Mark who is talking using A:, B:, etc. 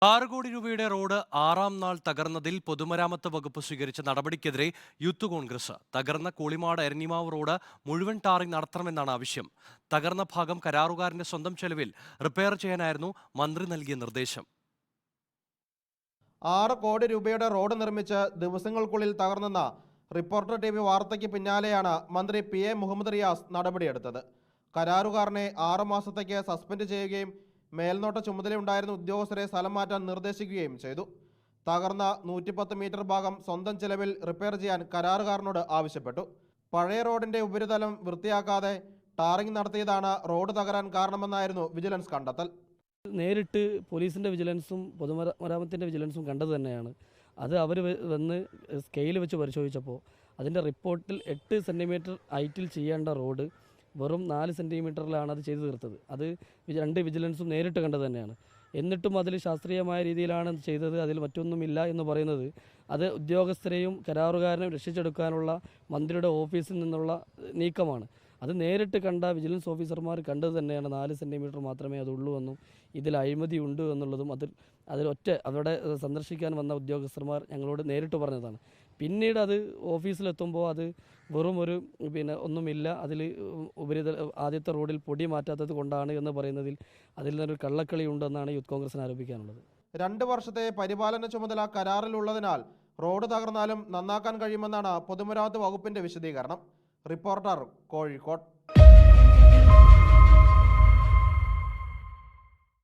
A: 6 കോടി രൂപയുടെ റോഡ് 6ാം നാൾ തകർന്നതിൽ പൊതുമരാമത്ത് വകുപ്പ് സ്വീകരിച്ച നടപടിക്കെതിരെ യൂത്ത് കോൺഗ്രസ്. തകർന്ന കൂളിമാട് എരഞ്ഞിമാവ് റോഡ് മുഴുവൻ ടാറിംഗ് നടത്തണമെന്നാണ് ആവശ്യം. തകർന്ന ഭാഗം കരാറുകാരന്റെ സ്വന്തം ചെലവിൽ റിപ്പയർ ചെയ്യാനായിരുന്നു മന്ത്രി നൽകിയ നിർദ്ദേശം.
B: 6 കോടി രൂപയുടെ റോഡ് നിർമ്മിച്ച് ദിവസങ്ങൾക്കുള്ളിൽ തകർന്നെന്ന റിപ്പോർട്ടർ TV വാർത്തയ്ക്ക് പിന്നാലെയാണ് മന്ത്രി PA മുഹമ്മദ് റിയാസ് നടപടിയെടുത്തത്. കരാറുകാരനെ 6 മാസത്തേക്ക് സസ്പെൻഡ് ചെയ്യുകയും മേൽനോട്ട ചുമതലയുണ്ടായിരുന്ന ഉദ്യോഗസ്ഥരെ സ്ഥലം മാറ്റാൻ നിർദ്ദേശിക്കുകയും ചെയ്തു. തകർന്ന 110 മീറ്റർ ഭാഗം സ്വന്തം ചെലവിൽ റിപ്പയർ ചെയ്യാൻ കരാറുകാരനോട് ആവശ്യപ്പെട്ടു. പഴയ റോഡിന്റെ ഉപരിതലം വൃത്തിയാക്കാതെ ടാറിംഗ് നടത്തിയതാണ് റോഡ് തകരാൻ കാരണമെന്നായിരുന്നു വിജിലൻസ് കണ്ടെത്തൽ.
C: നേരിട്ട് പോലീസിൻ്റെ വിജിലൻസും പൊതുമരാമത്തിൻ്റെ വിജിലൻസും കണ്ടത് തന്നെയാണ്. അത് അവർ വന്ന് സ്കെയിൽ വെച്ച് പരിശോധിച്ചപ്പോൾ അതിൻ്റെ റിപ്പോർട്ടിൽ 8 സെൻറ്റിമീറ്റർ ഹൈറ്റിൽ ചെയ്യേണ്ട റോഡ് വെറും 4 സെൻറ്റിമീറ്ററിലാണ് അത് ചെയ്തു തീർത്തത്. അത് 2 വിജിലൻസും നേരിട്ട് കണ്ടത് തന്നെയാണ്. എന്നിട്ടും അതിൽ ശാസ്ത്രീയമായ രീതിയിലാണ് ചെയ്തത്, അതിൽ മറ്റൊന്നുമില്ല എന്ന് പറയുന്നത് അത് ഉദ്യോഗസ്ഥരെയും കരാറുകാരനെയും രക്ഷിച്ചെടുക്കാനുള്ള മന്ത്രിയുടെ ഓഫീസിൽ നിന്നുള്ള നീക്കമാണ്. അത് നേരിട്ട് കണ്ട വിജിലൻസ് ഓഫീസർമാർ കണ്ടത് തന്നെയാണ്. 4 സെൻറ്റിമീറ്റർ മാത്രമേ അതുള്ളൂ എന്നും ഇതിൽ അഴിമതി ഉണ്ട് എന്നുള്ളതും അവിടെ സന്ദർശിക്കാൻ വന്ന ഉദ്യോഗസ്ഥന്മാർ ഞങ്ങളോട് നേരിട്ട് പറഞ്ഞതാണ്. പിന്നീട് അത് ഓഫീസിലെത്തുമ്പോൾ അത് വെറും ഒന്നുമില്ല, അതിൽ ആദ്യത്തെ റോഡിൽ പൊടി മാറ്റാത്തത് കൊണ്ടാണ് എന്ന് പറയുന്നതിൽ അതിൽ നിന്നൊരു കള്ളക്കളി ഉണ്ടെന്നാണ് യൂത്ത് കോൺഗ്രസിന് ആരോപിക്കാനുള്ളത്.
B: 2 വർഷത്തെ പരിപാലന ചുമതല കരാറിലുള്ളതിനാൽ റോഡ് തകർന്നാലും നന്നാക്കാൻ കഴിയുമെന്നാണ് പൊതുമരാമത്ത് വകുപ്പിന്റെ വിശദീകരണം. റിപ്പോർട്ടർ, കോഴിക്കോട്.